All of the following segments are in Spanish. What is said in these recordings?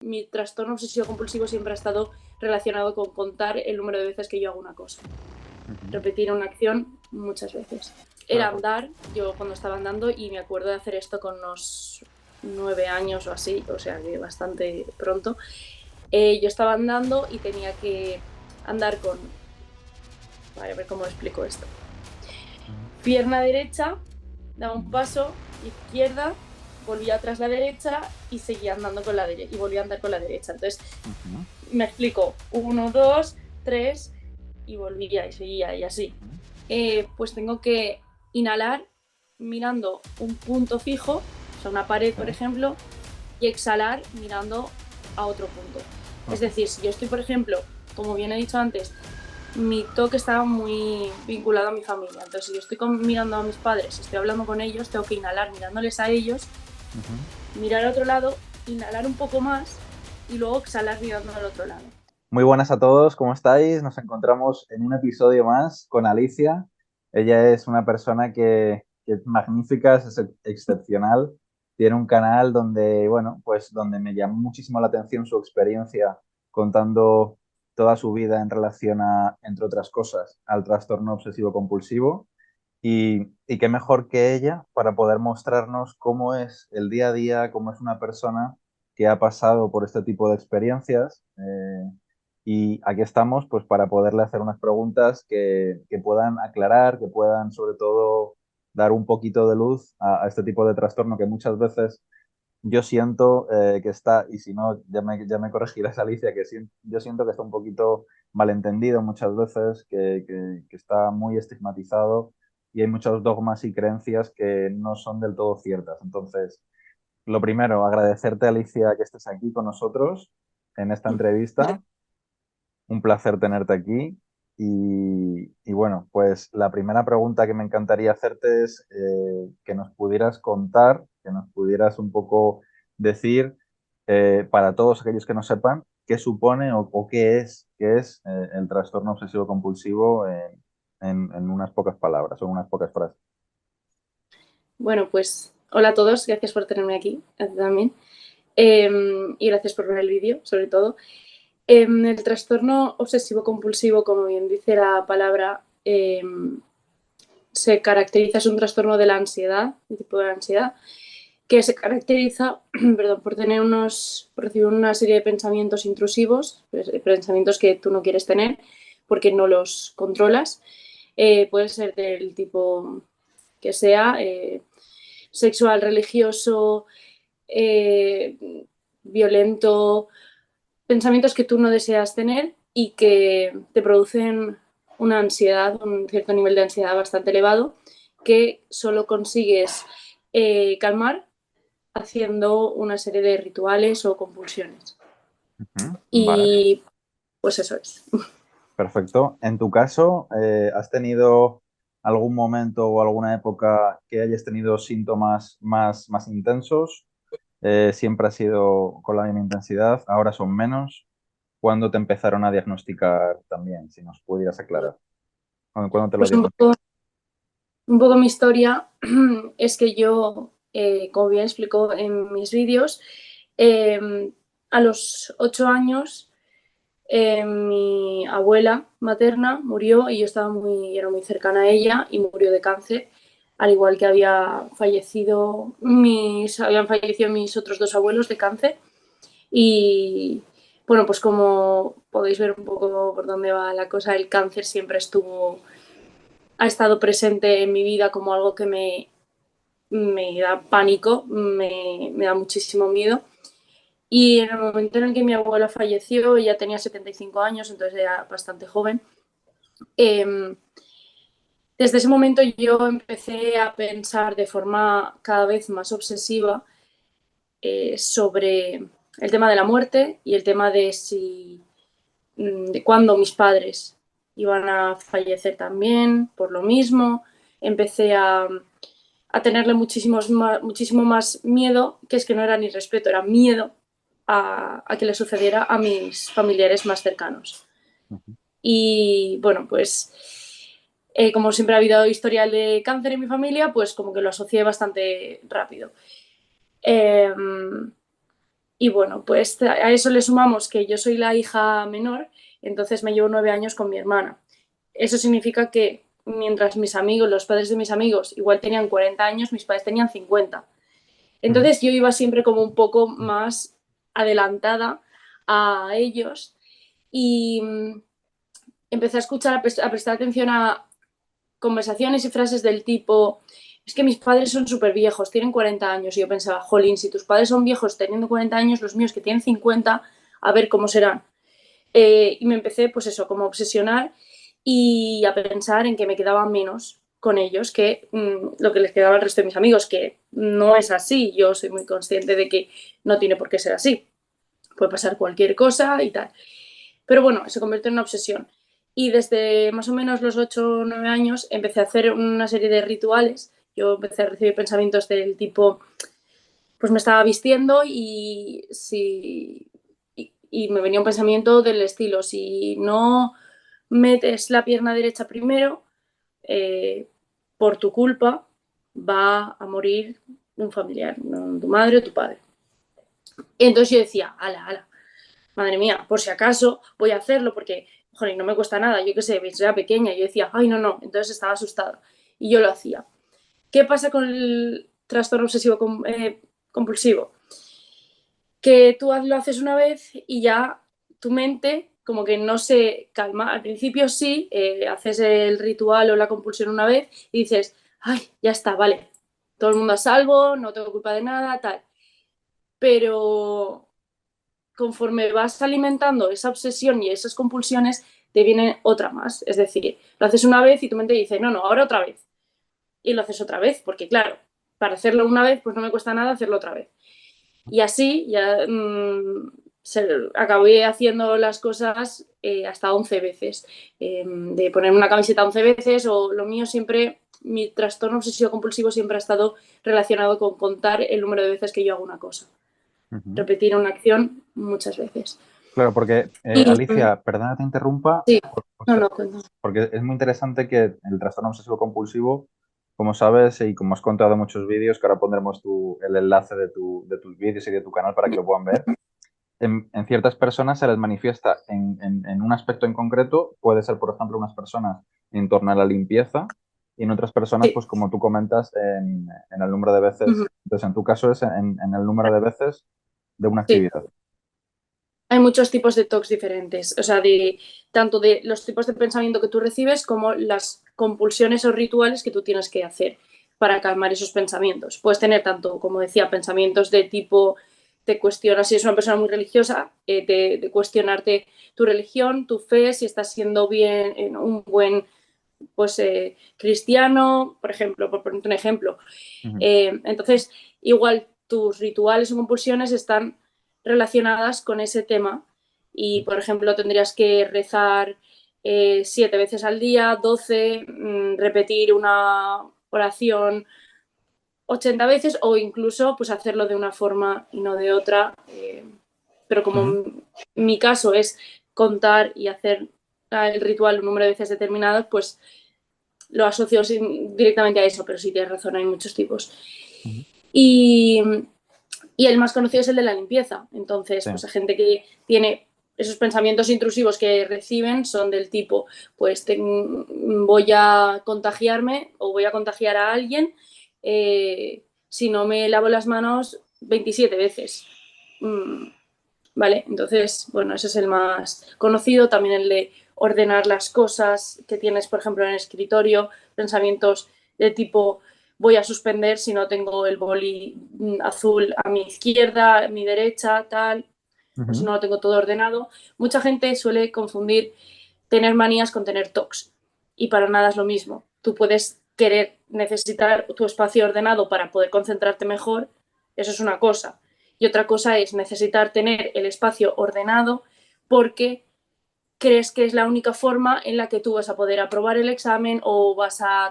Mi trastorno obsesivo compulsivo siempre ha estado relacionado con contar el número de veces que yo hago una cosa. Repetir una acción muchas veces. Era andar, yo cuando estaba andando, y me acuerdo de hacer esto con unos 9 años o así, o sea que bastante pronto. Yo estaba andando y tenía que andar con... A ver cómo explico esto. Pierna derecha, daba un paso, izquierda, volvía atrás la derecha y seguía andando con la derecha, y volvía a andar con la derecha. Entonces, me explico, 1, 2, 3, y volvía y seguía y así. Pues tengo que inhalar mirando un punto fijo, o sea, una pared, por ejemplo, y exhalar mirando a otro punto. Es decir, si yo estoy, por ejemplo, como bien he dicho antes, mi toque está muy vinculado a mi familia. Entonces, si yo estoy mirando a mis padres, estoy hablando con ellos, tengo que inhalar mirándoles a ellos, mirar al otro lado, inhalar un poco más y luego exhalar mirando al otro lado. Muy buenas a todos, ¿cómo estáis? Nos encontramos en un episodio más con Alicia. Ella es una persona que es magnífica, es excepcional. Tiene un canal donde, bueno, pues donde me llamó muchísimo la atención su experiencia contando toda su vida en relación a, entre otras cosas, al trastorno obsesivo compulsivo. Y qué mejor que ella para poder mostrarnos cómo es el día a día, cómo es una persona que ha pasado por este tipo de experiencias. Y aquí estamos pues para poderle hacer unas preguntas que puedan aclarar, que puedan sobre todo dar un poquito de luz a este tipo de trastorno que muchas veces yo siento que está, y si no, ya me corregirás, Alicia, que yo siento que está un poquito malentendido muchas veces, que está muy estigmatizado y hay muchos dogmas y creencias que no son del todo ciertas. Entonces, lo primero, agradecerte, Alicia, que estés aquí con nosotros en esta entrevista. Un placer tenerte aquí. Y bueno, pues la primera pregunta que me encantaría hacerte es que nos pudieras contar, que nos pudieras un poco decir, para todos aquellos que no sepan, qué supone o qué es el trastorno obsesivo compulsivo en unas pocas palabras o en unas pocas frases. Bueno, pues hola a todos, gracias por tenerme aquí, a ti también. Y gracias por ver el vídeo, sobre todo. El trastorno obsesivo compulsivo, como bien dice la palabra, se caracteriza, es un trastorno de la ansiedad, un tipo de ansiedad, que se caracteriza perdón, por recibir una serie de pensamientos intrusivos, pensamientos que tú no quieres tener porque no los controlas. Puede ser del tipo que sea, sexual, religioso, eh, violento, pensamientos que tú no deseas tener y que te producen una ansiedad, un cierto nivel de ansiedad bastante elevado, que solo consigues calmar haciendo una serie de rituales o compulsiones. Ujú, vale, Y pues eso es. perfecto. En tu caso, ¿has tenido algún momento o alguna época que hayas tenido síntomas más intensos? ¿Siempre ha sido con la misma intensidad? ¿Ahora son menos? ¿Cuándo te empezaron a diagnosticar también? Si nos pudieras aclarar. ¿Cuándo te lo Pues diagnosticaron? un poco mi historia es que yo, como bien explico en mis vídeos, eh, a los 8 años mi abuela materna murió y yo era muy cercana a ella y murió de cáncer, al igual que habían fallecido mis otros dos abuelos de cáncer. Y bueno, pues como podéis ver un poco por dónde va la cosa, el cáncer siempre ha estado presente en mi vida como algo que me da pánico, me da muchísimo miedo. Y en el momento en el que mi abuela falleció, ella tenía 75 años, entonces era bastante joven. Eh, Desde ese momento yo empecé a pensar de forma cada vez más obsesiva sobre el tema de la muerte y el tema de si de cuándo mis padres iban a fallecer también por lo mismo. Empecé a tenerle muchísimo más miedo, que es que no era ni respeto, era miedo a que le sucediera a mis familiares más cercanos. Ujú. Y bueno, pues como siempre ha habido historial de cáncer en mi familia, pues como que lo asocié bastante rápido. Eh, Y bueno, pues a eso le sumamos que yo soy la hija menor, entonces me llevo 9 años con mi hermana. Eso significa que mientras mis amigos, los padres de mis amigos, igual tenían 40 años, mis padres tenían 50. Ujú. Entonces yo iba siempre como un poco más adelantada a ellos y empecé a escuchar, a prestar atención a conversaciones y frases del tipo, es que mis padres son súper viejos, tienen 40 años. Y yo pensaba, jolín, si tus padres son viejos teniendo 40 años, los míos que tienen 50, a ver cómo serán. Y me empecé, pues eso, como a obsesionar y a pensar en que me quedaba menos con ellos que lo que les quedaba al resto de mis amigos, que no es así. Yo soy muy consciente de que no tiene por qué ser así. Puede pasar cualquier cosa y tal. Pero bueno, se convirtió en una obsesión. Y desde más o menos los 8 o 9 años empecé a hacer una serie de rituales. Yo empecé a recibir pensamientos del tipo, pues me estaba vistiendo y, si, y me venía un pensamiento del estilo, si no metes la pierna derecha primero, eh, por tu culpa va a morir un familiar, tu madre o tu padre. Y entonces yo decía, ala, ala, madre mía, por si acaso voy a hacerlo porque, joder, no me cuesta nada, yo qué sé, era pequeña, yo decía, ay, no, no, entonces estaba asustada y yo lo hacía. ¿Qué pasa con el trastorno obsesivo compulsivo? Que tú lo haces una vez y ya tu mente como que no se calma. Al principio sí, haces el ritual o la compulsión una vez y dices, ay, ya está, vale, todo el mundo a salvo, no tengo culpa de nada, tal. Pero conforme vas alimentando esa obsesión y esas compulsiones, te viene otra más. Es decir, lo haces una vez y tu mente dice, no, no, ahora otra vez. Y lo haces otra vez, porque claro, para hacerlo una vez, pues no me cuesta nada hacerlo otra vez. Y así ya acabé haciendo las cosas hasta 11 veces. De ponerme una camiseta 11 veces o lo mío siempre, mi trastorno obsesivo compulsivo siempre ha estado relacionado con contar el número de veces que yo hago una cosa. Ujú. Repetir una acción muchas veces. Claro, porque Y Alicia, perdona que te interrumpa, sí, o no, sea, no, cuento. porque es muy interesante que el trastorno obsesivo compulsivo, como sabes y como has contado en muchos vídeos, que ahora pondremos el enlace de tus vídeos y de tu canal para que lo puedan ver, en ciertas personas se les manifiesta en un aspecto en concreto, puede ser, por ejemplo, unas personas en torno a la limpieza y en otras personas, Sí. pues como tú comentas, en el número de veces. Ujú. Entonces, en tu caso es en el número de veces de una Sí. actividad. Hay muchos tipos de TOCs diferentes, o sea, tanto de los tipos de pensamiento que tú recibes como las compulsiones o rituales que tú tienes que hacer para calmar esos pensamientos. Puedes tener tanto, como decía, pensamientos de tipo, te cuestionas si eres una persona muy religiosa, de cuestionarte tu religión, tu fe, si estás siendo bien, un buen pues, cristiano, por ejemplo, por ponerte un ejemplo. Ujú. Entonces, igual tus rituales o compulsiones están relacionadas con ese tema y, por ejemplo, tendrías que rezar 7 veces al día, 12, repetir una oración 80 veces o incluso pues hacerlo de una forma y no de otra. Pero Ujú. como mi caso es contar y hacer el ritual un número de veces determinado, pues lo asocio directamente a eso, pero sí tienes razón, hay muchos tipos. Ujú. Y, y el más conocido es el de la limpieza. Entonces, Sí. pues hay gente que tiene esos pensamientos intrusivos que reciben son del tipo, pues voy a contagiarme o voy a contagiar a alguien si no me lavo las manos 27 veces. ¿Vale? Entonces, bueno, ese es el más conocido. También el de ordenar las cosas que tienes, por ejemplo, en el escritorio, pensamientos de tipo voy a suspender si no tengo el boli azul a mi izquierda, a mi derecha, tal, o si Ujú. no lo tengo todo ordenado. Mucha gente suele confundir tener manías con tener tocs y para nada es lo mismo. Tú puedes querer necesitar tu espacio ordenado para poder concentrarte mejor, eso es una cosa. Y otra cosa es necesitar tener el espacio ordenado porque crees que es la única forma en la que tú vas a poder aprobar el examen o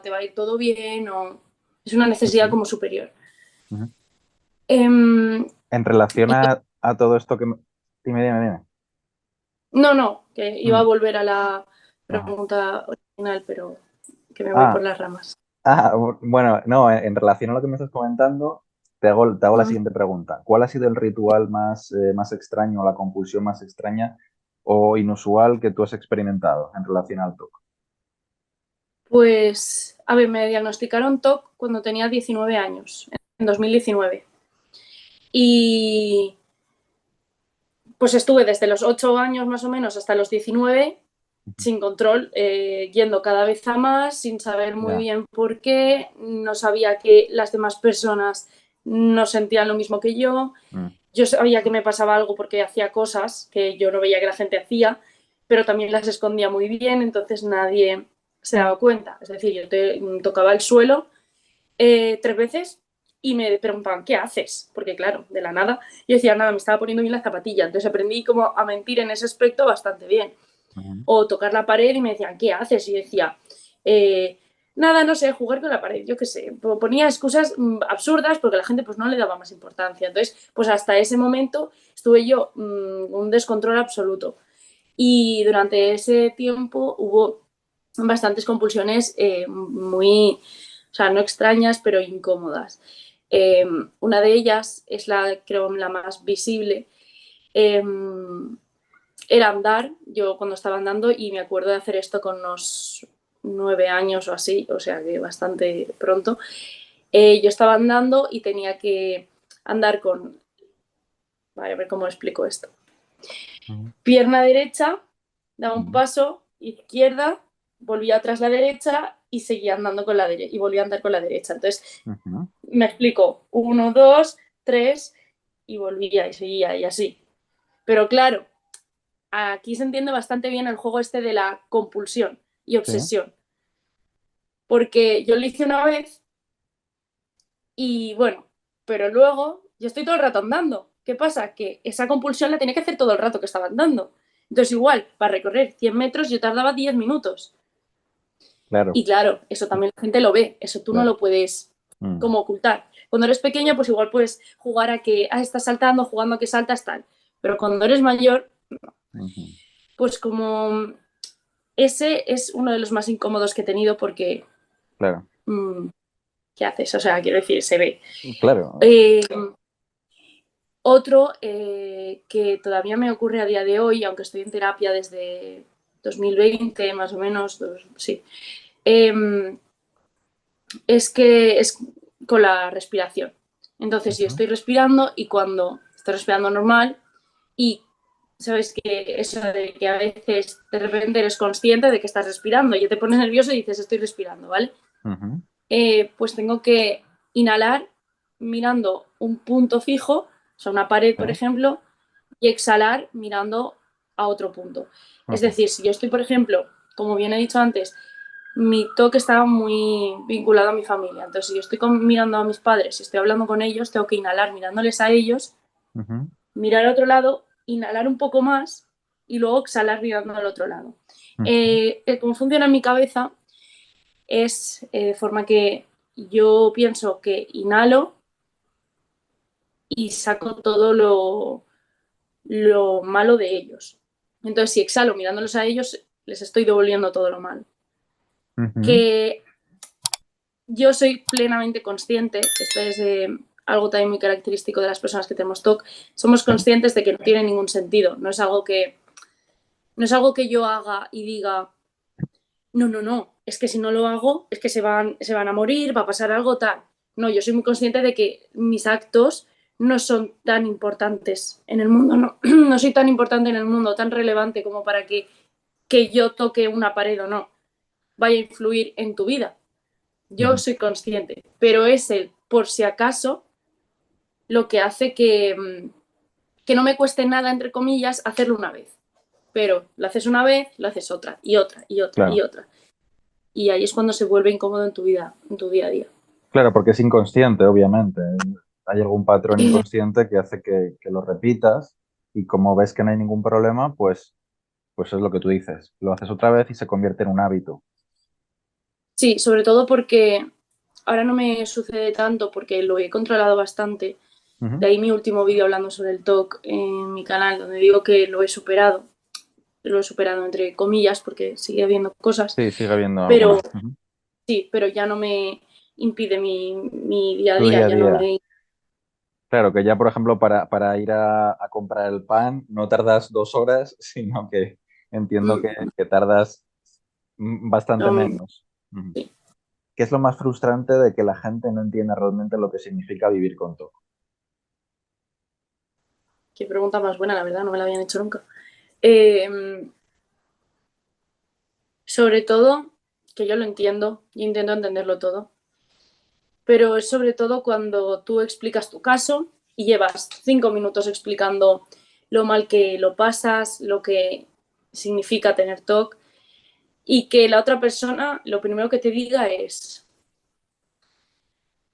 te va a ir todo bien o es una necesidad Ujú. como superior. Ujú. Em, En relación y, a todo esto que... Dime, dime, dime. no, no, que iba a Mm. volver a la Ajá. pregunta original, pero que me voy por Ah, las ramas. bueno, no, en relación a lo que me estás comentando, te hago la Mm. siguiente pregunta. ¿Cuál ha sido el ritual más extraño, o la compulsión más extraña o inusual que tú has experimentado en relación al TOC? Pues, a ver, me diagnosticaron TOC cuando tenía 19 años, en 2019. Y pues estuve desde los 8 años más o menos hasta los 19 sin control, yendo cada vez a más, sin saber muy Ya. bien por qué, no sabía que las demás personas no sentían lo mismo que Mm. yo sabía que me pasaba algo porque hacía cosas que yo no veía que la gente hacía, pero también las escondía muy bien, entonces nadie se daba cuenta. Es decir, tocaba el suelo 3 veces y me preguntaban, ¿qué haces? Porque claro, de la nada, yo decía, nada, me estaba poniendo bien la zapatilla, entonces aprendí como a mentir en ese aspecto bastante bien. Ujú. O tocar la pared y me decían, ¿qué haces? Y yo decía, eh, nada, no sé, jugar con la pared, yo qué sé. Ponía excusas absurdas porque la gente pues no le daba más importancia. Entonces, pues hasta ese momento estuve yo un descontrol absoluto. Y durante ese tiempo hubo bastantes compulsiones muy, o sea, no extrañas, pero incómodas. Una de ellas es creo, la más visible. Eh, Era andar, yo cuando estaba andando, y me acuerdo de hacer esto con unos 9 años o así, o sea que bastante pronto. Yo estaba andando y tenía que andar con, vale, a ver cómo explico esto. Ujú. Pierna derecha, daba un Ujú. paso, izquierda, volvía atrás la derecha y seguía andando con la derecha y volvía a andar con la derecha. Entonces, Ujú. me explico, 1, 2, 3 y volvía y seguía y así. Pero claro, aquí se entiende bastante bien el juego este de la compulsión y Sí, obsesión. Porque yo lo hice una vez y bueno, pero luego yo estoy todo el rato andando. ¿Qué pasa? Que esa compulsión la tenía que hacer todo el rato que estaba andando. Entonces igual, para recorrer 100 metros yo tardaba 10 minutos. claro, Y claro, eso también la gente lo ve, eso tú no claro. lo puedes Mm. como ocultar. Cuando eres pequeño, pues igual puedes jugar a que estás saltando, jugando a que saltas, tal. Pero cuando eres mayor, Ujú. pues como ese es uno de los más incómodos que he tenido porque Claro, mm, ¿qué haces? O sea, quiero decir, se ve. claro. Eh, Otro que todavía me ocurre a día de hoy, aunque estoy en terapia desde 2020, más o menos, sí, eh, es que es con la respiración. Entonces yo Ujú. estoy respirando y cuando estoy respirando normal y sabes que eso de que a veces de repente eres consciente de que estás respirando y ya te pones nervioso y dices estoy respirando, ¿vale? Ujú. Pues tengo que inhalar mirando un punto fijo, o sea, una pared, Sí. por ejemplo, y exhalar mirando a otro punto. Es Ujú. decir, si yo estoy, por ejemplo, como bien he dicho antes, mi toque está muy vinculado a mi familia. Entonces, si yo estoy mirando a mis padres, si estoy hablando con ellos, tengo que inhalar mirándoles a ellos, Ujú. mirar a otro lado, inhalar un poco más y luego exhalar mirando al otro lado. Ujú. Cómo funciona en mi cabeza es de forma que yo pienso que inhalo y saco todo lo malo de ellos. Entonces, si exhalo mirándolos a ellos, les estoy devolviendo todo lo malo. Ujú. Que yo soy plenamente consciente, esto es algo también muy característico de las personas que tenemos TOC, somos Sí. conscientes de que no tiene ningún sentido, no es algo que yo haga y diga, no, no, no, es que si no lo hago, es que se van a morir, va a pasar algo tal. No, yo soy muy consciente de que mis actos no son tan importantes en el mundo, no, no soy tan importante en el mundo, tan relevante como para que yo toque una pared o no vaya a influir en tu vida. Yo Ujú. soy consciente, pero es el por si acaso lo que hace que no me cueste nada, entre comillas, hacerlo una vez. Pero lo haces una vez, lo haces otra y otra y otra y Claro, otra. Y ahí es cuando se vuelve incómodo en tu vida, en tu día a día. claro, porque es inconsciente, obviamente. Hay algún patrón inconsciente que hace que lo repitas y como ves que no hay ningún problema, pues es lo que tú dices. Lo haces otra vez y se convierte en un hábito. Sí, sobre todo porque ahora no me sucede tanto porque lo he controlado bastante. De Ujú. ahí mi último vídeo hablando sobre el TOC en mi canal, donde digo que lo he superado entre comillas porque sigue habiendo cosas, Sí, sigue habiendo pero algunas. Ujú. sí, pero ya no me impide mi día a Tu día, día a ya no día. me... Claro, que ya, por ejemplo, para ir a comprar el pan no tardas 2 horas, sino que entiendo Mm, que tardas bastante no, menos. Ujú. sí. ¿Qué es lo más frustrante de que la gente no entienda realmente lo que significa vivir con TOC? Qué pregunta más buena, la verdad, no me la habían hecho nunca. Eh, Sobre todo, que yo lo entiendo y intento entenderlo todo, pero es sobre todo cuando tú explicas tu caso y llevas 5 minutos explicando lo mal que lo pasas, lo que significa tener TOC, y que la otra persona lo primero que te diga es,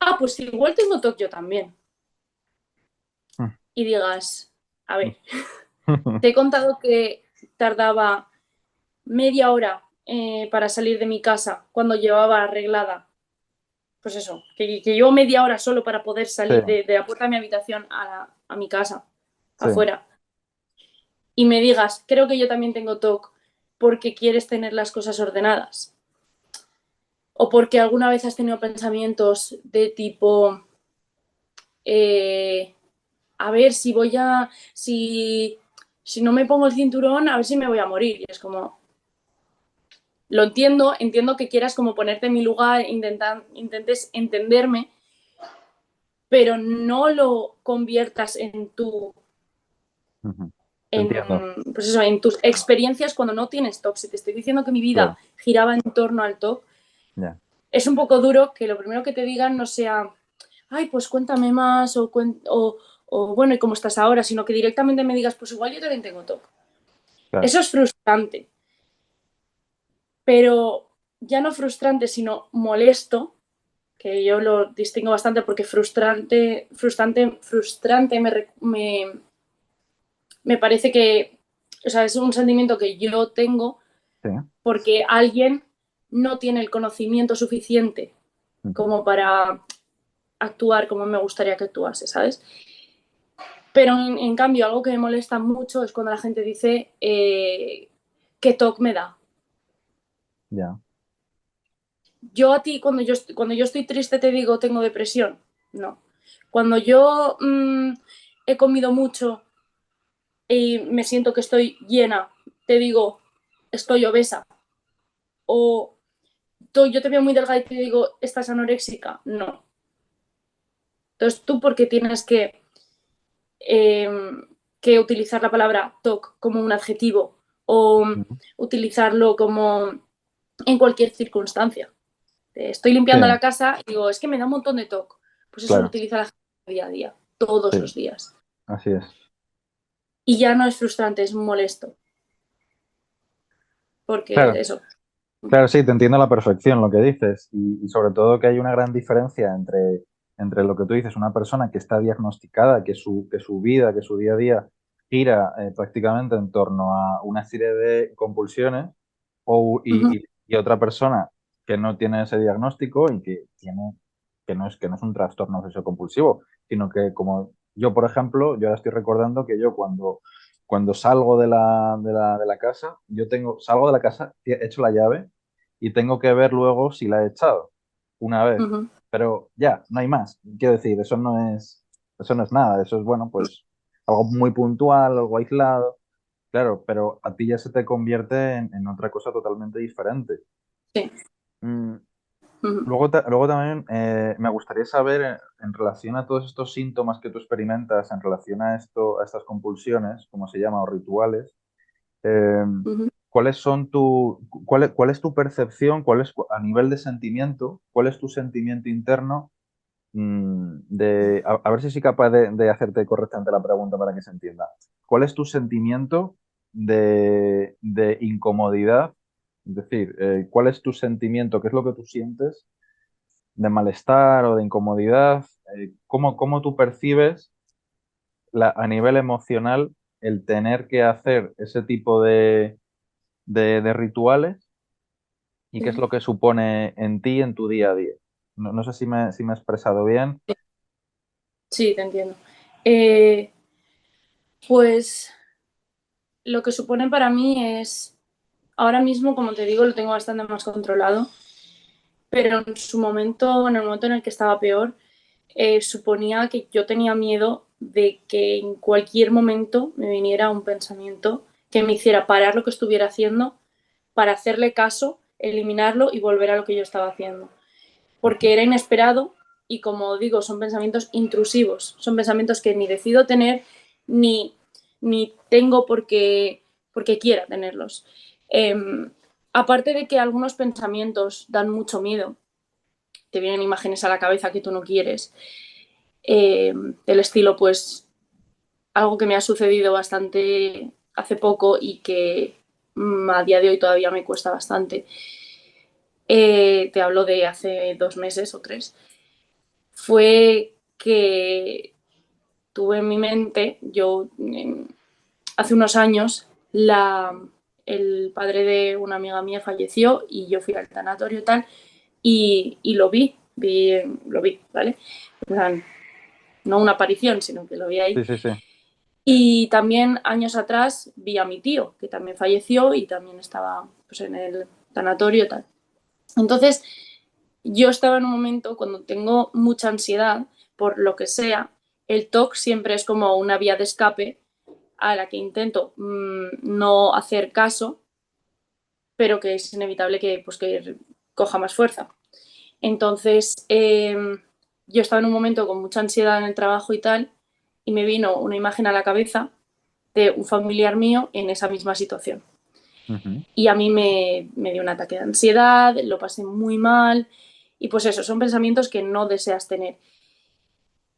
ah, pues igual tengo TOC yo también. Y digas, a ver, te he contado que tardaba media hora para salir de mi casa cuando llevaba arreglada, pues eso, que llevo media hora solo para poder Sí, salir de la puerta de mi habitación a mi casa, sí, afuera, y me digas, creo que yo también tengo TOC porque quieres tener las cosas ordenadas, o porque alguna vez has tenido pensamientos de tipo, eh, a ver si voy a, si no me pongo el cinturón, a ver si me voy a morir. Y es como, lo entiendo, entiendo que quieras como ponerte en mi lugar, intentes entenderme, pero no lo conviertas en tu, ujú. Te en, entiendo, pues eso, en tus experiencias cuando no tienes TOC. Si te estoy diciendo que mi vida claro, giraba en torno al TOC, ya, es un poco duro que lo primero que te digan no sea, ay, pues cuéntame más o bueno, ¿y cómo estás ahora? Sino que directamente me digas, pues igual yo también tengo TOC. claro, Eso es frustrante, pero ya no frustrante, sino molesto, que yo lo distingo bastante porque frustrante me parece que, o sea, es un sentimiento que yo tengo sí, porque alguien no tiene el conocimiento suficiente ujú, como para actuar como me gustaría que actuase, ¿sabes? Pero en cambio, algo que me molesta mucho es cuando la gente dice qué toque me da. ya, Yo a ti, cuando yo estoy triste, te digo tengo depresión. No. Cuando yo he comido mucho y me siento que estoy llena, te digo estoy obesa. O yo te veo muy delgada y te digo estás anoréxica. No. Entonces tú porque tienes eh, que utilizar la palabra TOC como un adjetivo o ujú, utilizarlo como en cualquier circunstancia. Estoy sí, limpiando la casa y digo, es que me da un montón de TOC. Pues eso lo claro, utiliza la gente día a día, todos sí, los días. así es. Y ya no es frustrante, es molesto. Porque Claro, eso. claro, sí, te entiendo a la perfección lo que dices y sobre todo que hay una gran diferencia entre lo que tú dices, una persona que está diagnosticada, que su vida, que su día a día gira prácticamente en torno a una serie de compulsiones Ujú, y otra persona que no tiene ese diagnóstico y que no es un trastorno obsesivo compulsivo, sino que como yo, por ejemplo, yo ahora estoy recordando que yo cuando salgo de la casa, salgo de la casa, echo la llave y tengo que ver luego si la he echado una vez. ujú. Pero ya, no hay más. Quiero decir, eso no es nada. Eso es, bueno, pues algo muy puntual, algo aislado. Claro, pero a ti ya se te convierte en otra cosa totalmente diferente. Sí. Mm, Ujú, luego también me gustaría saber, en relación a todos estos síntomas que tú experimentas, en relación a estas compulsiones, como se llama, o rituales, eh, ujú. ¿cuál es tu percepción, a nivel de sentimiento, cuál es tu sentimiento interno? A ver si soy capaz de hacerte correctamente la pregunta para que se entienda. ¿Cuál es tu sentimiento de incomodidad? Es decir, ¿cuál es tu sentimiento? ¿Qué es lo que tú sientes de malestar o de incomodidad? ¿Cómo tú percibes a nivel emocional el tener que hacer ese tipo de rituales y qué es Sí, lo que supone en ti, en tu día a día? No sé si me he expresado bien. sí, te entiendo. Eh, pues lo que supone para mí es, ahora mismo, como te digo, lo tengo bastante más controlado, pero en su momento, en el momento en el que estaba peor, suponía que yo tenía miedo de que en cualquier momento me viniera un pensamiento que me hiciera parar lo que estuviera haciendo para hacerle caso, eliminarlo y volver a lo que yo estaba haciendo. Porque era inesperado y, como digo, son pensamientos intrusivos, son pensamientos que ni decido tener ni, ni tengo porque quiera tenerlos. Eh, Aparte de que algunos pensamientos dan mucho miedo, te vienen imágenes a la cabeza que tú no quieres, del estilo, pues, algo que me ha sucedido bastante hace poco y que a día de hoy todavía me cuesta bastante. Te hablo de hace 2 meses o 3. Fue que tuve en mi mente, hace unos años, el padre de una amiga mía falleció y yo fui al tanatorio y tal, y lo vi, ¿vale? O sea, no una aparición, sino que lo vi ahí. Sí, sí, sí. Y también años atrás vi a mi tío, que también falleció y también estaba, pues, en el tanatorio y tal. Entonces, yo estaba en un momento cuando tengo mucha ansiedad, por lo que sea, el TOC siempre es como una vía de escape a la que intento no hacer caso, pero que es inevitable que coja más fuerza. Entonces, yo estaba en un momento con mucha ansiedad en el trabajo y tal, y me vino una imagen a la cabeza de un familiar mío en esa misma situación. Ujú. Y a mí me dio un ataque de ansiedad, lo pasé muy mal, y pues eso, son pensamientos que no deseas tener.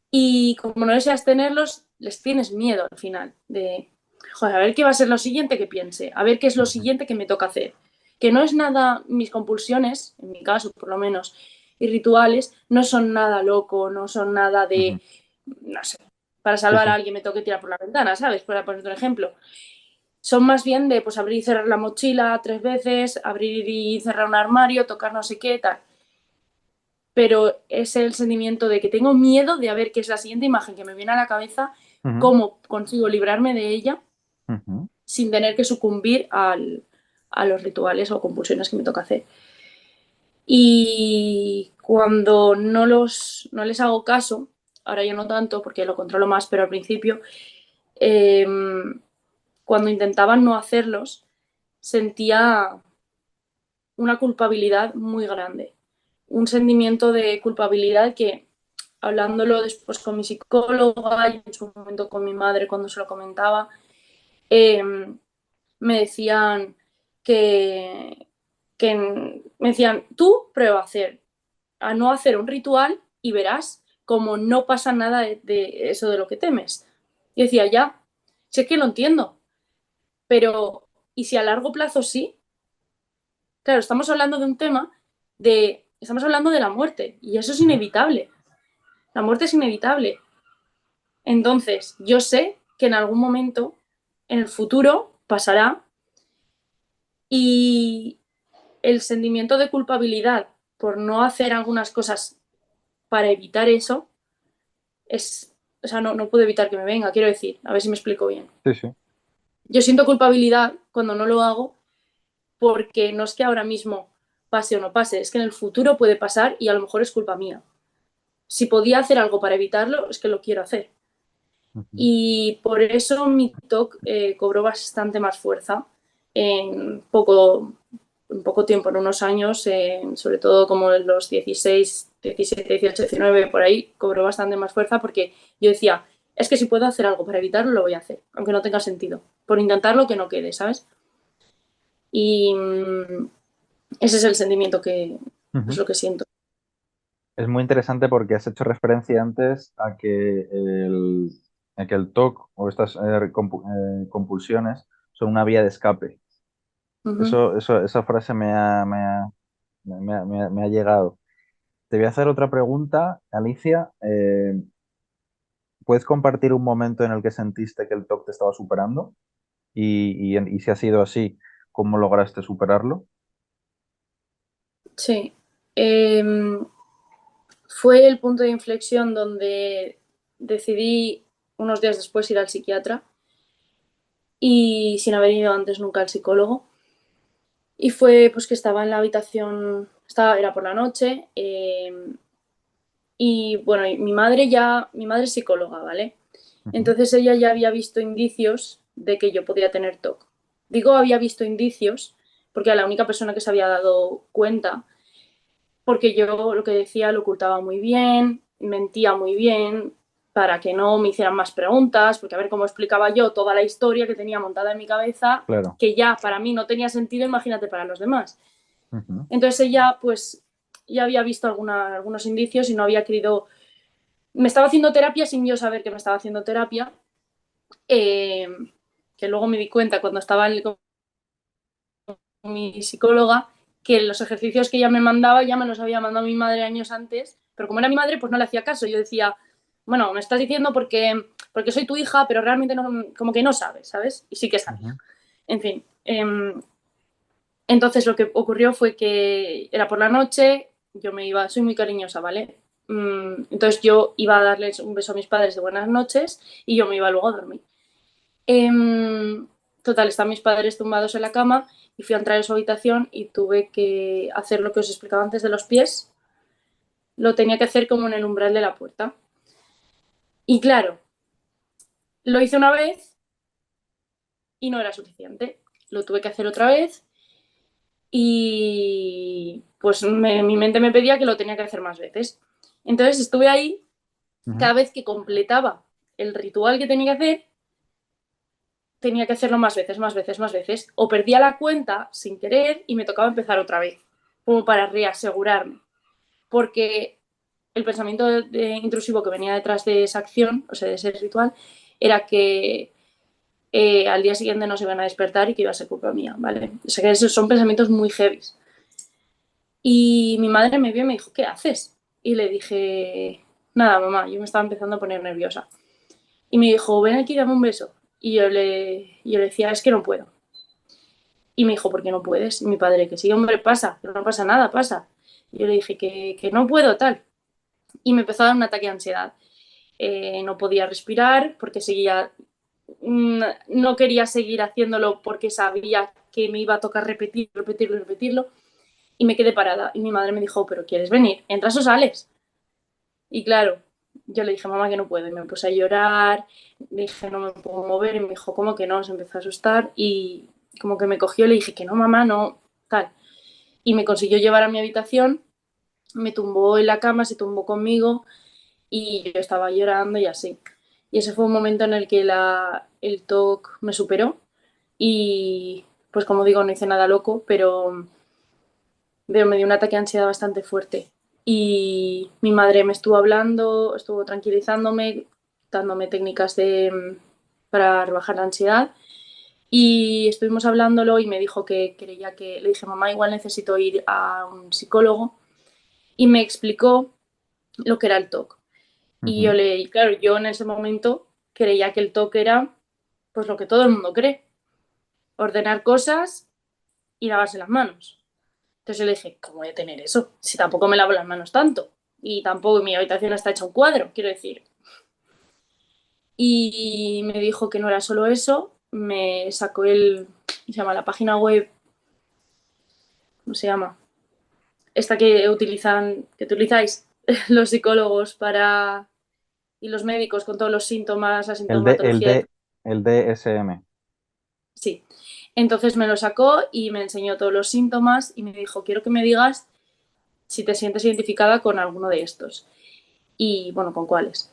Y como no deseas tenerlos, les tienes miedo al final, de, joder, a ver qué va a ser lo siguiente que piense, a ver qué es lo Ujú. siguiente que me toca hacer. Que no es nada, mis compulsiones, en mi caso por lo menos, y rituales, no son nada loco, no son nada Ujú. de, no sé, para Sí, salvar sí. a alguien me toque tirar por la ventana, ¿sabes? Para ponerte un ejemplo. Son más bien de, pues, abrir y cerrar la mochila 3 veces, abrir y cerrar un armario, tocar no sé qué, tal. Pero es el sentimiento de que tengo miedo de a ver qué es la siguiente imagen que me viene a la cabeza, Ujú. cómo consigo librarme de ella Ujú. sin tener que sucumbir a los rituales o compulsiones que me toca hacer. Y cuando no les hago caso, ahora ya no tanto porque lo controlo más, pero al principio, eh, cuando intentaban no hacerlos, sentía una culpabilidad muy grande, un sentimiento de culpabilidad que, hablándolo después con mi psicóloga y en su momento con mi madre cuando se lo comentaba, eh, me decían que me decían, tú prueba a no hacer un ritual y verás como no pasa nada de eso de lo que temes. Y decía, ya, sé que lo entiendo, pero ¿y si a largo plazo sí? Claro, estamos hablando de un tema estamos hablando de la muerte y eso es Ujú. inevitable. La muerte es inevitable. Entonces, yo sé que en algún momento, en el futuro, pasará y el sentimiento de culpabilidad por no hacer algunas cosas para evitar eso o sea, no puedo evitar que me venga, quiero decir, a ver si me explico bien. Sí, sí. Yo siento culpabilidad cuando no lo hago porque no es que ahora mismo pase o no pase, es que en el futuro puede pasar y a lo mejor es culpa mía. Si podía hacer algo para evitarlo, es que lo quiero hacer. Ujú. Y por eso mi TOC cobró bastante más fuerza en poco tiempo, en unos años, sobre todo como en los 16, 17, 18, 19, por ahí, cobró bastante más fuerza porque yo decía, es que si puedo hacer algo para evitarlo, lo voy a hacer, aunque no tenga sentido, por intentarlo que no quede, ¿sabes? Y ese es el sentimiento que es Ujú. lo que siento. Es muy interesante porque has hecho referencia antes a que el TOC o estas compulsiones son una vía de escape. Uh -huh. Esa frase me ha llegado. Te voy a hacer otra pregunta, Alicia. ¿Puedes compartir un momento en el que sentiste que el TOC te estaba superando? Y si ha sido así, ¿cómo lograste superarlo? Sí. Eh, Fue el punto de inflexión donde decidí unos días después ir al psiquiatra y sin haber ido antes nunca al psicólogo. Y fue pues que estaba en la habitación, era por la noche, Y bueno, mi madre es psicóloga, ¿vale? Ujú. Entonces ella ya había visto indicios de que yo podía tener TOC. Digo había visto indicios porque era la única persona que se había dado cuenta, porque yo lo que decía lo ocultaba muy bien, mentía muy bien para que no me hicieran más preguntas, porque a ver cómo explicaba yo toda la historia que tenía montada en mi cabeza, Claro. que ya para mí no tenía sentido, imagínate para los demás. Ujú. Entonces ella pues ya había visto algunos indicios y no había querido... Me estaba haciendo terapia sin yo saber que me estaba haciendo terapia, eh, que luego me di cuenta cuando estaba con mi psicóloga que los ejercicios que ella me mandaba ya me los había mandado mi madre años antes, pero como era mi madre, pues no le hacía caso. Yo decía, bueno, me estás diciendo porque soy tu hija, pero realmente no, como que no sabes, ¿sabes? Y sí que sabía. Ujú. En fin, entonces lo que ocurrió fue que era por la noche, yo me iba, soy muy cariñosa, ¿vale? Entonces yo iba a darles un beso a mis padres de buenas noches y yo me iba luego a dormir. Total, están mis padres tumbados en la cama y fui a entrar en su habitación y tuve que hacer lo que os explicaba antes de los pies. Lo tenía que hacer como en el umbral de la puerta. Y claro, lo hice una vez y no era suficiente. Lo tuve que hacer otra vez y pues mi mente me pedía que lo tenía que hacer más veces. Entonces estuve ahí, Ujú. cada vez que completaba el ritual que tenía que hacer, tenía que hacerlo más veces, más veces, más veces. O perdía la cuenta sin querer y me tocaba empezar otra vez, como para reasegurarme. Porque el pensamiento intrusivo que venía detrás de esa acción, o sea, de ese ritual, era que al día siguiente no se iban a despertar y que iba a ser culpa mía, ¿vale? O sea, que esos son pensamientos muy heavy. Y mi madre me vio y me dijo, ¿qué haces? Y le dije, nada, mamá, yo me estaba empezando a poner nerviosa. Y me dijo, ven aquí, dame un beso. Y yo le decía, es que no puedo. Y me dijo, ¿por qué no puedes? Y mi padre, que sí, hombre, pasa, que no pasa nada, pasa. Y yo le dije que no puedo, tal. Y me empezó a dar un ataque de ansiedad. No podía respirar porque seguía, no quería seguir haciéndolo porque sabía que me iba a tocar repetirlo, repetirlo, repetirlo. Y me quedé parada. Y mi madre me dijo, ¿pero quieres venir? ¿Entras o sales? Y claro, yo le dije, mamá, que no puedo. Y me puse a llorar, le dije, no me puedo mover. Y me dijo, ¿cómo que no? Se empezó a asustar y como que me cogió y le dije que no, mamá, no, tal. Y me consiguió llevar a mi habitación, me tumbó en la cama, se tumbó conmigo y yo estaba llorando y así. Y ese fue un momento en el que el TOC me superó y pues como digo, no hice nada loco, pero me dio un ataque de ansiedad bastante fuerte. Y mi madre me estuvo hablando, estuvo tranquilizándome, dándome técnicas para rebajar la ansiedad. Y estuvimos hablándolo y me dijo que creía que, le dije, mamá, igual necesito ir a un psicólogo. Y me explicó lo que era el TOC. Ujú. Y claro, yo en ese momento creía que el TOC era pues lo que todo el mundo cree, ordenar cosas y lavarse las manos. Entonces yo le dije, ¿cómo voy a tener eso? Si tampoco me lavo las manos tanto. Y tampoco mi habitación está hecha un cuadro, quiero decir. Y me dijo que no era solo eso, me sacó se llama la página web, ¿cómo se llama? Esta que utilizáis los psicólogos y los médicos con todos los síntomas, la El D, el sintomatología. D, el DSM. Sí. Entonces me lo sacó y me enseñó todos los síntomas y me dijo, quiero que me digas si te sientes identificada con alguno de estos. Y bueno, ¿con cuáles?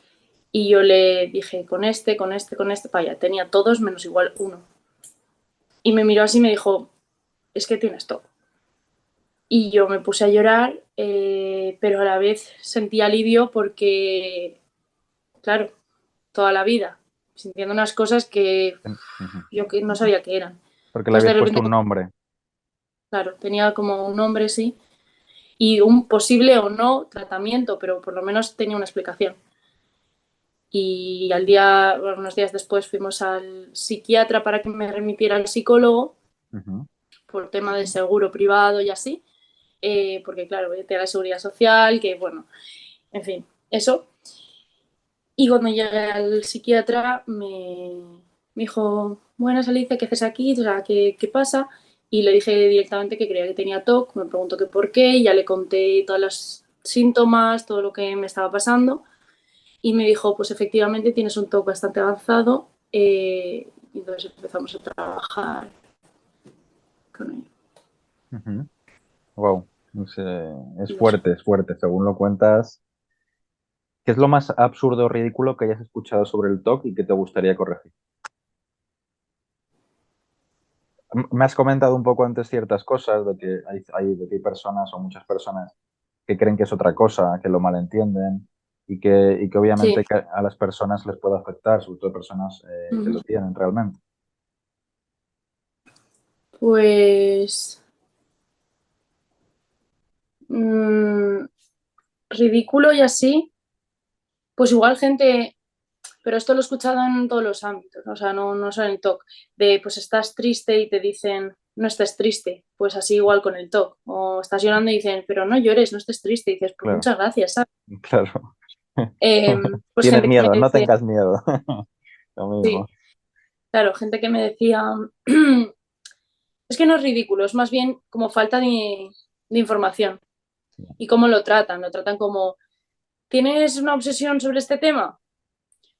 Y yo le dije, con este, con este, con este, vaya, tenía todos menos igual uno. Y me miró así y me dijo, es que tienes todo. Y yo me puse a llorar, pero a la vez sentí alivio porque, claro, toda la vida, sintiendo unas cosas que Ujú. yo que no sabía qué eran. Porque le Pues de habías puesto repente, un nombre. claro, tenía como un nombre, sí, y un posible o no tratamiento, pero por lo menos tenía una explicación. Y bueno, unos días después fuimos al psiquiatra para que me remitiera al psicólogo Ujú. por tema de seguro privado y así, porque claro, te da la seguridad social, que bueno, en fin, eso. Y cuando llegué al psiquiatra me dijo, buenas Alicia, ¿qué haces aquí? O sea, ¿qué pasa? Y le dije directamente que creía que tenía TOC, me preguntó que por qué, y ya le conté todas las síntomas, todo lo que me estaba pasando y me dijo, pues efectivamente tienes un TOC bastante avanzado y entonces empezamos a trabajar con ello. Wow, es fuerte, según lo cuentas. ¿Qué es lo más absurdo o ridículo que hayas escuchado sobre el TOC y que te gustaría corregir? Me has comentado un poco antes ciertas cosas de que de que hay personas o muchas personas que creen que es otra cosa, que lo malentienden y que Sí, obviamente que a las personas les puede afectar, sobre todo personas que lo tienen realmente. pues mmm, ridículo y así, pues igual gente, pero esto lo he escuchado en todos los ámbitos, ¿no? O sea, no solo en el TOC, de pues estás triste y te dicen no estés triste, pues así igual con el TOC, o estás llorando y dicen pero no llores, no estés triste, y dices pues Claro, muchas gracias, ¿sabes? claro. Eh, pues Tienes gente que me miedo, no dice, tengas miedo. Lo sí, mismo. claro, gente que me decía, es que no es ridículo, es más bien como falta de información. ¿Y cómo lo tratan? Lo tratan como, ¿tienes una obsesión sobre este tema?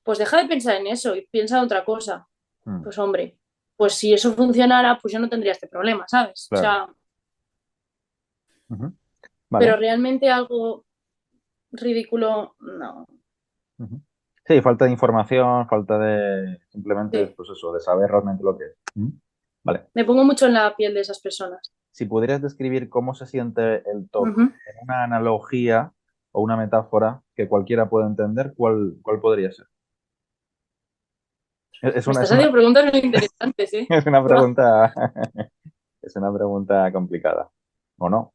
Pues deja de pensar en eso y piensa en otra cosa. Mm, Pues hombre, pues si eso funcionara, pues yo no tendría este problema, ¿sabes? O claro. sea, Ujú. pero Vale. realmente algo ridículo, no. Ujú. Sí, falta de información, falta de simplemente, Sí. pues eso, de saber realmente lo que es. Ujú. Vale. Me pongo mucho en la piel de esas personas. Si pudieras describir cómo se siente el TOC Ujú. en una analogía o una metáfora que cualquiera pueda entender, ¿cuál podría ser? Me estás haciendo preguntas muy interesantes, ¿eh? es una Buah. pregunta, es una pregunta complicada, ¿o no?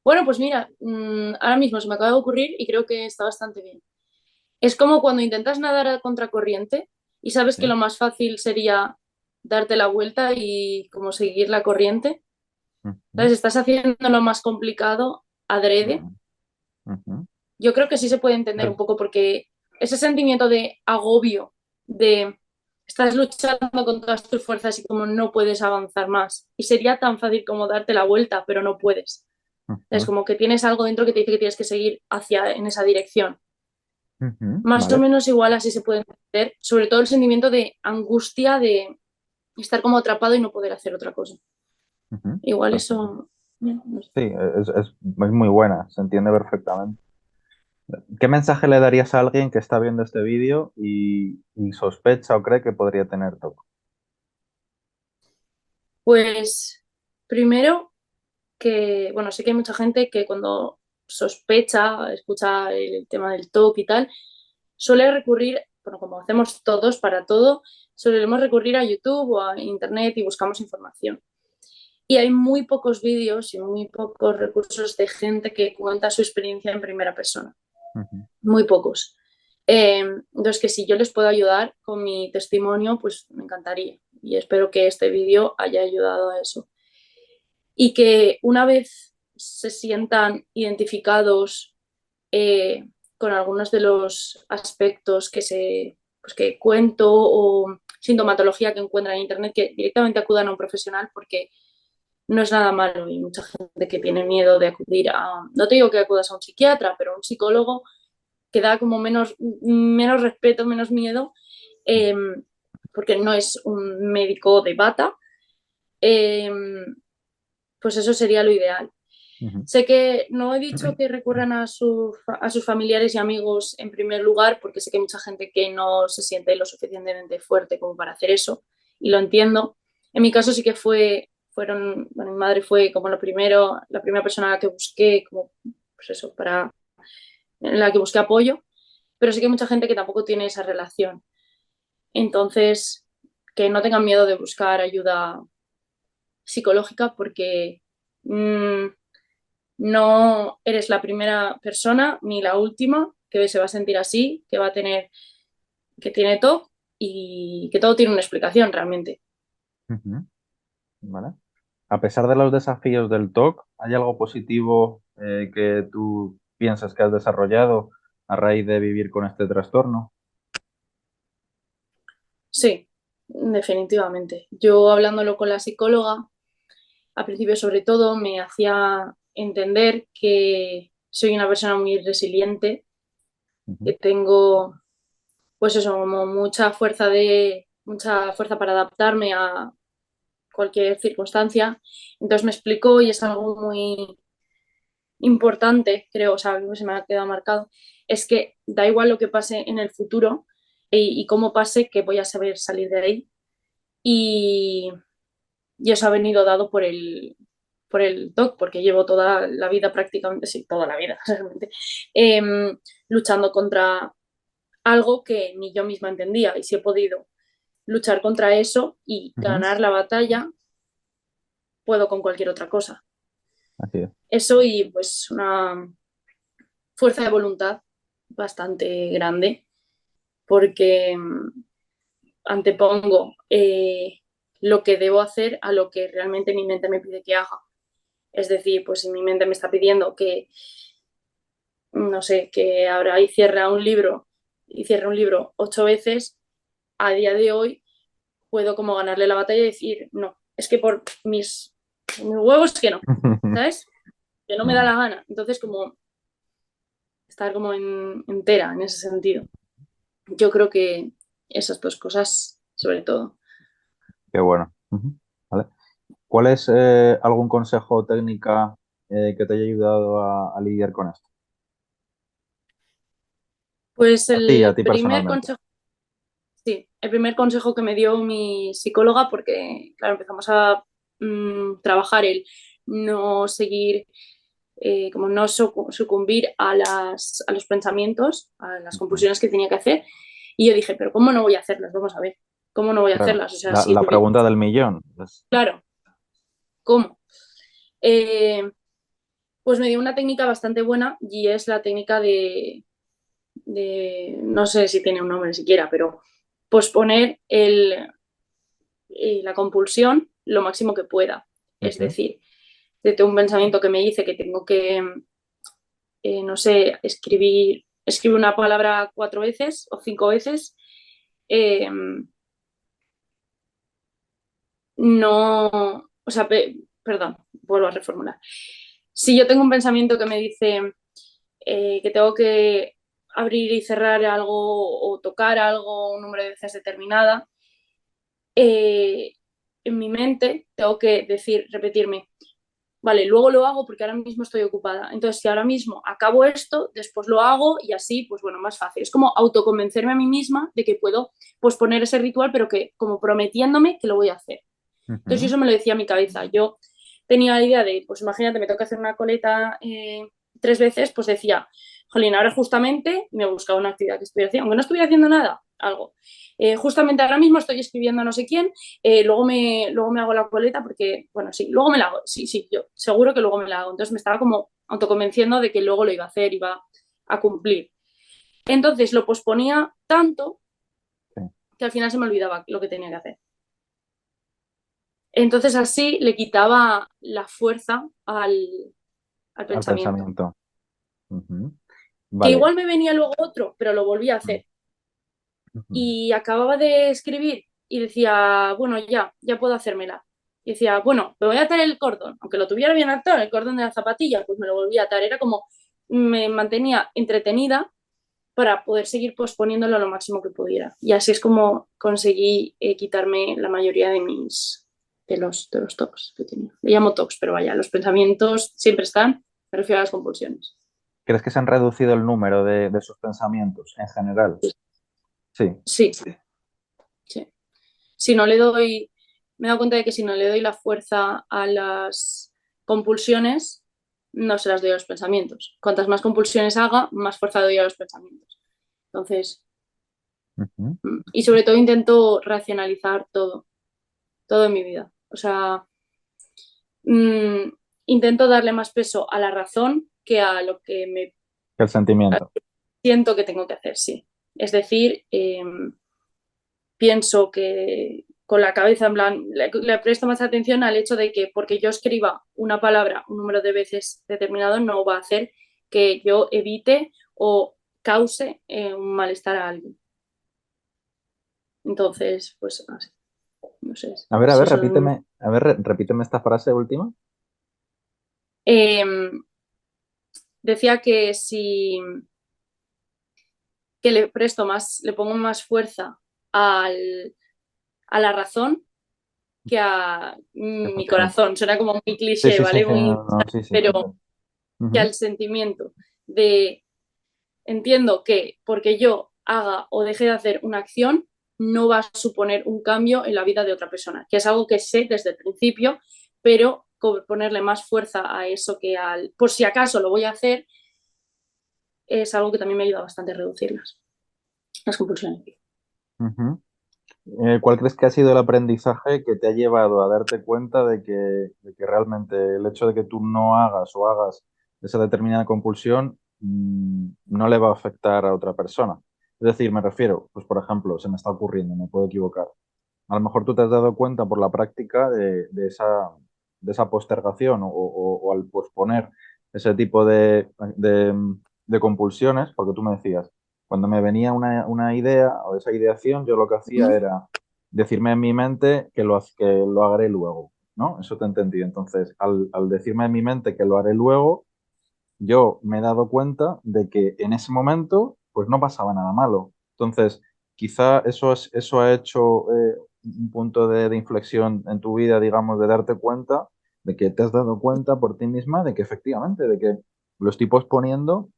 Bueno, pues mira, ahora mismo se me acaba de ocurrir y creo que está bastante bien. Es como cuando intentas nadar a contracorriente y sabes que ¿Sí? lo más fácil sería darte la vuelta y como seguir la corriente. Ujú, Entonces estás haciendo lo más complicado adrede. ujú, ujú. Yo creo que sí se puede entender un poco porque ese sentimiento de agobio, de estás luchando con todas tus fuerzas y como no puedes avanzar más. Y sería tan fácil como darte la vuelta, pero no puedes. Es Ujú, como que tienes algo dentro que te dice que tienes que seguir hacia en esa dirección. ujú. Más o Vale. menos igual así se puede entender, sobre todo el sentimiento de angustia de estar como atrapado y no poder hacer otra cosa. Ujú. Igual Perfecto. eso, no sé. Sí, es muy buena, se entiende perfectamente. ¿Qué mensaje le darías a alguien que está viendo este vídeo y sospecha o cree que podría tener TOC? Pues primero que, bueno, sé que hay mucha gente que cuando sospecha, escucha el tema del TOC y tal, suele recurrir, bueno, como hacemos todos para todo, solemos recurrir a YouTube o a Internet y buscamos información. Y hay muy pocos vídeos y muy pocos recursos de gente que cuenta su experiencia en primera persona. Ujú, Muy pocos. Entonces, que si yo les puedo ayudar con mi testimonio, pues me encantaría. Y espero que este vídeo haya ayudado a eso. Y que una vez se sientan identificados con algunos de los aspectos pues que cuento o sintomatología que encuentran en Internet, que directamente acudan a un profesional porque no es nada malo y mucha gente que tiene miedo de acudir a, no te digo que acudas a un psiquiatra, pero a un psicólogo que da como menos respeto, menos miedo, eh, porque no es un médico de bata, eh, pues eso sería lo ideal. ujú, Sé que no he dicho que recurran a sus familiares y amigos en primer lugar, porque sé que hay mucha gente que no se siente lo suficientemente fuerte como para hacer eso, y lo entiendo. En mi caso sí que bueno, mi madre fue como la primera persona a la que busqué, como, pues eso, en la que busqué apoyo, pero sí que hay mucha gente que tampoco tiene esa relación. Entonces, que no tengan miedo de buscar ayuda psicológica porque mmm, no eres la primera persona ni la última que se va a sentir así, que va a tener, que tiene TOC y que todo tiene una explicación realmente. ujú. ¿Vale? A pesar de los desafíos del TOC, ¿hay algo positivo que tú piensas que has desarrollado a raíz de vivir con este trastorno? Sí, definitivamente. Yo hablándolo con la psicóloga, al principio sobre todo me hacía entender que soy una persona muy resiliente, que Ujú. tengo, pues eso, como mucha fuerza para adaptarme a cualquier circunstancia. Entonces me explicó y es algo muy importante, creo, o sea, algo que se me ha quedado marcado, es que da igual lo que pase en el futuro y cómo pase, que voy a saber salir de ahí. Y, y eso ha venido dado por el TOC, porque llevo toda la vida prácticamente, sí, toda la vida, realmente, luchando contra algo que ni yo misma entendía. Y si he podido luchar contra eso y Ujú. ganar la batalla, puedo con cualquier otra cosa. Así es. Eso y pues una fuerza de voluntad bastante grande, porque antepongo lo que debo hacer a lo que realmente mi mente me pide que haga. Es decir, pues si mi mente me está pidiendo que, no sé, que abra y cierre un libro 8 veces, a día de hoy puedo como ganarle la batalla y decir, no, es que por mis huevos que no, ¿sabes? Que no me da Mm, la gana. Entonces, como estar como entera en ese sentido. Yo creo que esas dos cosas, sobre todo. qué bueno. Ujú. ¿Vale? ¿Cuál es algún consejo o técnica que te haya ayudado a lidiar con esto? Pues A el ti primer personalmente. consejo, sí, el primer consejo que me dio mi psicóloga, porque, claro, empezamos a trabajar el no seguir, como no sucumbir a los pensamientos, a las Ujú. compulsiones que tenía que hacer. Y yo dije, pero ¿cómo no voy a hacerlas? Vamos a ver, ¿cómo no voy a Claro. hacerlas? O sea, La, sí, la pregunta del millón. claro, ¿cómo? Eh, pues me dio una técnica bastante buena y es la técnica no sé si tiene un nombre siquiera, pero posponer la compulsión lo máximo que pueda. Es Ujú. decir, de un pensamiento que me dice que tengo que, no sé, escribir una palabra 4 veces o 5 veces, eh, no, o sea, perdón, vuelvo a reformular. Si yo tengo un pensamiento que me dice que tengo que abrir y cerrar algo o tocar algo un número de veces determinada, eh, en mi mente tengo que repetirme, vale, luego lo hago porque ahora mismo estoy ocupada. Entonces, si ahora mismo acabo esto, después lo hago y así, pues bueno, más fácil. Es como autoconvencerme a mí misma de que puedo posponer ese ritual, pero que como prometiéndome que lo voy a hacer. Entonces, Ujú. eso me lo decía a mi cabeza. Yo tenía la idea de, pues imagínate, me toca hacer una coleta 3 veces, pues decía, jolín, ahora justamente me buscaba una actividad que estoy haciendo, aunque no estuviera haciendo nada, algo. Justamente ahora mismo estoy escribiendo a no sé quién, luego me hago la coleta porque, bueno, sí, luego me la hago, sí, sí, yo seguro que luego me la hago. Entonces me estaba como autoconvenciendo de que luego lo iba a hacer, iba a cumplir. Entonces lo posponía tanto Sí, que al final se me olvidaba lo que tenía que hacer. Entonces así le quitaba la fuerza al al pensamiento. pensamiento. Ujú. Que Vale. igual me venía luego otro, pero lo volví a Mm. hacer. Ujú. Y acababa de escribir y decía, bueno, ya puedo hacérmela. Y decía, bueno, me voy a atar el cordón. Aunque lo tuviera bien atado, el cordón de la zapatilla, pues me lo volví a atar. Era como me mantenía entretenida para poder seguir posponiéndolo lo máximo que pudiera. Y así es como conseguí quitarme la mayoría de los tocs que tenía. Le llamo tocs, pero vaya, los pensamientos siempre están, me refiero a las compulsiones. ¿Crees que se han reducido el número de sus pensamientos en general? Sí. Sí, sí. Si no le doy, me he dado cuenta de que si no le doy la fuerza a las compulsiones, no se las doy a los pensamientos. Cuantas más compulsiones haga, más fuerza doy a los pensamientos. Entonces, Ujú. y sobre todo intento racionalizar todo en mi vida. O sea, mm, intento darle más peso a la razón que a lo que me El sentimiento. siento que tengo que hacer, sí. Es decir, pienso que con la cabeza, en plan, le presto más atención al hecho de que porque yo escriba una palabra un número de veces determinado no va a hacer que yo evite o cause un malestar a alguien. Entonces, pues así, no sé A si ver, son... repíteme esta frase última. Eh, decía que si que le pongo más fuerza al, a la razón que a mi Efectivamente. corazón. Suena como muy Sí, cliché, sí, sí, ¿vale? sí, no, no, sí, sí, te Pero entiendo. que Ujú, al sentimiento de entiendo que porque yo haga o deje de hacer una acción no va a suponer un cambio en la vida de otra persona, que es algo que sé desde el principio, pero ponerle más fuerza a eso que al por si acaso lo voy a hacer es algo que también me ayuda bastante a reducir las compulsiones. ujú. ¿Cuál crees que ha sido el aprendizaje que te ha llevado a darte cuenta de que realmente el hecho de que tú no hagas o hagas esa determinada compulsión no le va a afectar a otra persona? Es decir, me refiero, pues por ejemplo, se me está ocurriendo, me puedo equivocar. A lo mejor tú te has dado cuenta por la práctica de esa postergación o al posponer ese tipo de compulsiones, porque tú me decías, cuando me venía una idea o esa ideación, yo lo que hacía era decirme en mi mente que lo haré luego, ¿no? Eso te entendí. Entonces, al decirme en mi mente que lo haré luego, yo me he dado cuenta de que en ese momento, pues no pasaba nada malo. Entonces, quizá eso ha hecho un punto de inflexión en tu vida, digamos, de darte cuenta de que te has dado cuenta por ti misma de que efectivamente, de que lo estoy posponiendo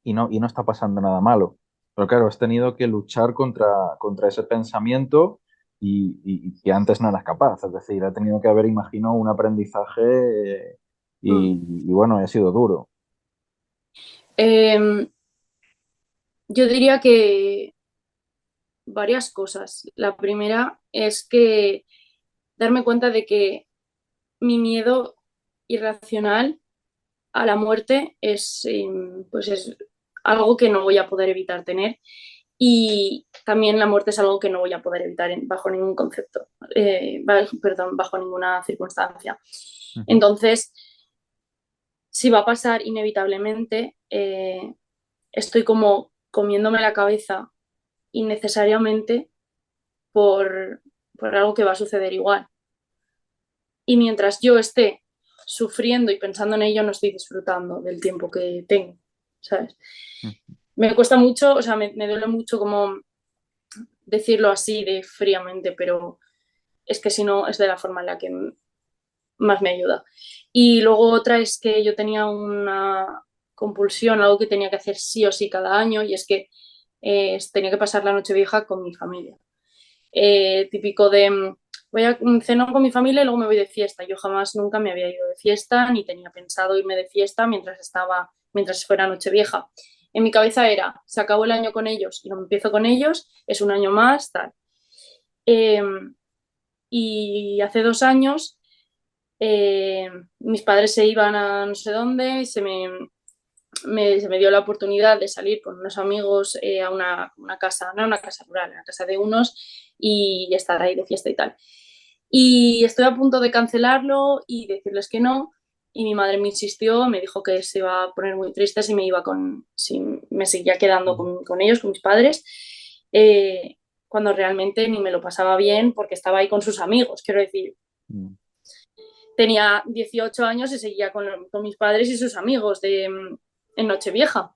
y no está pasando nada malo. Pero claro, has tenido que luchar contra ese pensamiento y que antes no eras capaz. Es decir, ha tenido que haber, imagino, un aprendizaje y bueno, ha sido duro. Eh, yo diría que varias cosas. La primera es que darme cuenta de que mi miedo irracional a la muerte pues es algo que no voy a poder evitar tener y también la muerte es algo que no voy a poder evitar bajo ningún concepto, perdón, bajo ninguna circunstancia. Ujú. Entonces, si va a pasar inevitablemente, estoy como comiéndome la cabeza innecesariamente por, por algo que va a suceder igual. Y mientras yo esté sufriendo y pensando en ello, no estoy disfrutando del tiempo que tengo, ¿sabes? Me cuesta mucho, o sea, me duele mucho como decirlo así de fríamente, pero es que si no es de la forma en la que más me ayuda. Y luego otra es que yo tenía una compulsión, algo que tenía que hacer sí o sí cada año, y es que tenía que pasar la noche vieja con mi familia. Típico de voy a cenar con mi familia y luego me voy de fiesta. Yo jamás nunca me había ido de fiesta ni tenía pensado irme de fiesta mientras fuera Nochevieja. En mi cabeza era, se acabó el año con ellos y no empiezo con ellos, es un año más, tal. Eh, y hace 2 años mis padres se iban a no sé dónde y se me dio la oportunidad de salir con unos amigos a una casa, no una casa rural, a la casa de unos y estar ahí de fiesta y tal. Y estoy a punto de cancelarlo y decirles que no. Y mi madre me insistió, me dijo que se iba a poner muy triste si me seguía quedando con ellos, con mis padres, cuando realmente ni me lo pasaba bien porque estaba ahí con sus amigos. Quiero decir, Mm. tenía 18 años y seguía con mis padres y sus amigos en Nochevieja.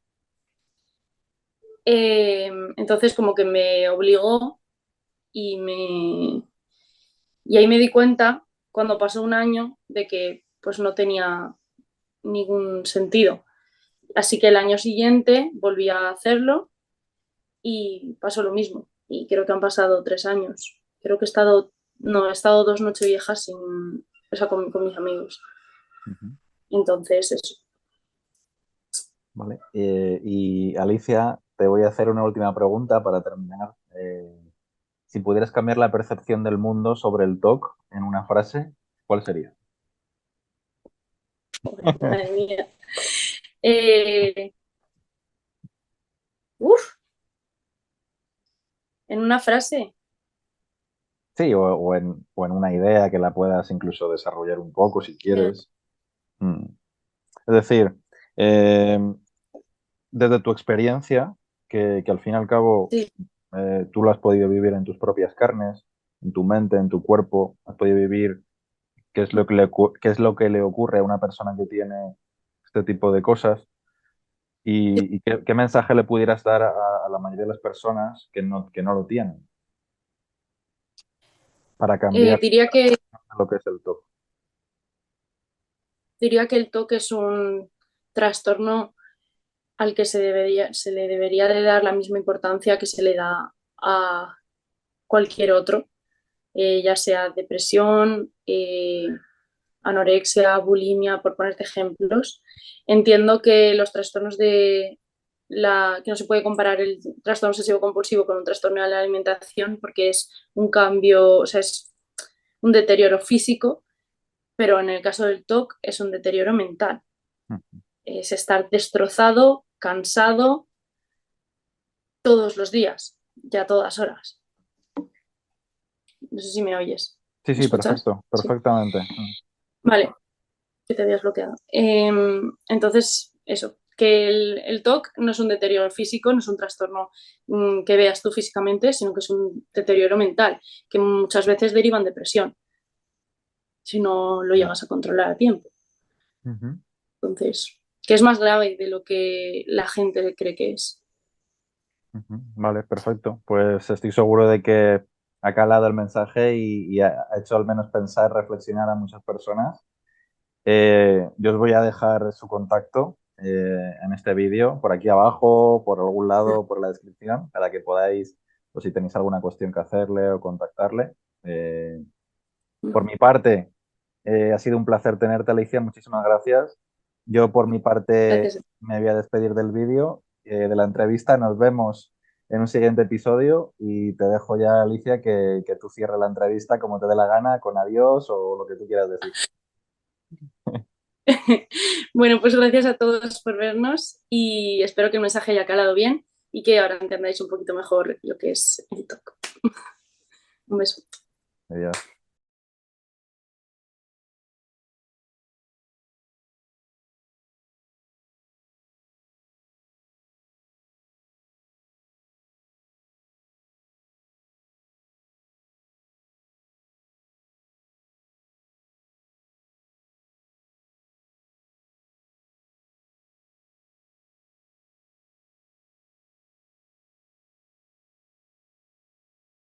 Entonces como que me obligó y, y ahí me di cuenta cuando pasó un año de que pues no tenía ningún sentido. Así que el año siguiente volví a hacerlo y pasó lo mismo. Y creo que han pasado 3 años. Creo que no, he estado 2 Nocheviejas o sea, con mis amigos. Ujú. Entonces, eso. Vale. Y Alicia, te voy a hacer una última pregunta para terminar. Si pudieras cambiar la percepción del mundo sobre el TOC en una frase, ¿cuál sería? Madre mía. Eh, uf, en una frase. Sí, o en una idea que la puedas incluso desarrollar un poco si quieres. Mm. Es decir, eh, desde tu experiencia, que al fin y al cabo Sí. tú lo has podido vivir en tus propias carnes, en tu mente, en tu cuerpo, has podido vivir qué es lo que le ocurre a una persona que tiene este tipo de cosas. ¿Y qué mensaje le pudieras dar a la mayoría de las personas que no lo tienen para cambiar Diría que, lo que es el TOC? diría que el TOC es un trastorno al que se le debería de dar la misma importancia que se le da a cualquier otro, ya sea depresión, anorexia, bulimia, por ponerte ejemplos. Entiendo que los trastornos que no se puede comparar el trastorno obsesivo compulsivo con un trastorno de la alimentación porque es un cambio, o sea, es un deterioro físico, pero en el caso del TOC es un deterioro mental. Es estar destrozado, cansado todos los días, ya a todas horas. No sé si me oyes. Sí, ¿Me sí, escuchas? perfecto, Sí. perfectamente. Vale, que te habías bloqueado. Entonces, eso, que el TOC no es un deterioro físico, no es un trastorno que veas tú físicamente, sino que es un deterioro mental, que muchas veces deriva en depresión, si no lo Ya. llegas a controlar a tiempo. Ujú, Entonces, que es más grave de lo que la gente cree que es. ujú. Vale, perfecto. Pues estoy seguro de que ha calado el mensaje y ha hecho al menos pensar, reflexionar a muchas personas. Yo os voy a dejar su contacto en este vídeo, por aquí abajo, por algún lado, por la descripción, para que podáis, pues si tenéis alguna cuestión que hacerle o contactarle. Eh, por mi parte, ha sido un placer tenerte, Alicia. Muchísimas gracias. Yo, por mi parte, Gracias. me voy a despedir del vídeo, de la entrevista. Nos vemos en un siguiente episodio y te dejo ya, Alicia, que tú cierres la entrevista como te dé la gana, con adiós o lo que tú quieras decir. Bueno, pues gracias a todos por vernos y espero que el mensaje haya calado bien y que ahora entendáis un poquito mejor lo que es el TOC. Un beso. Adiós.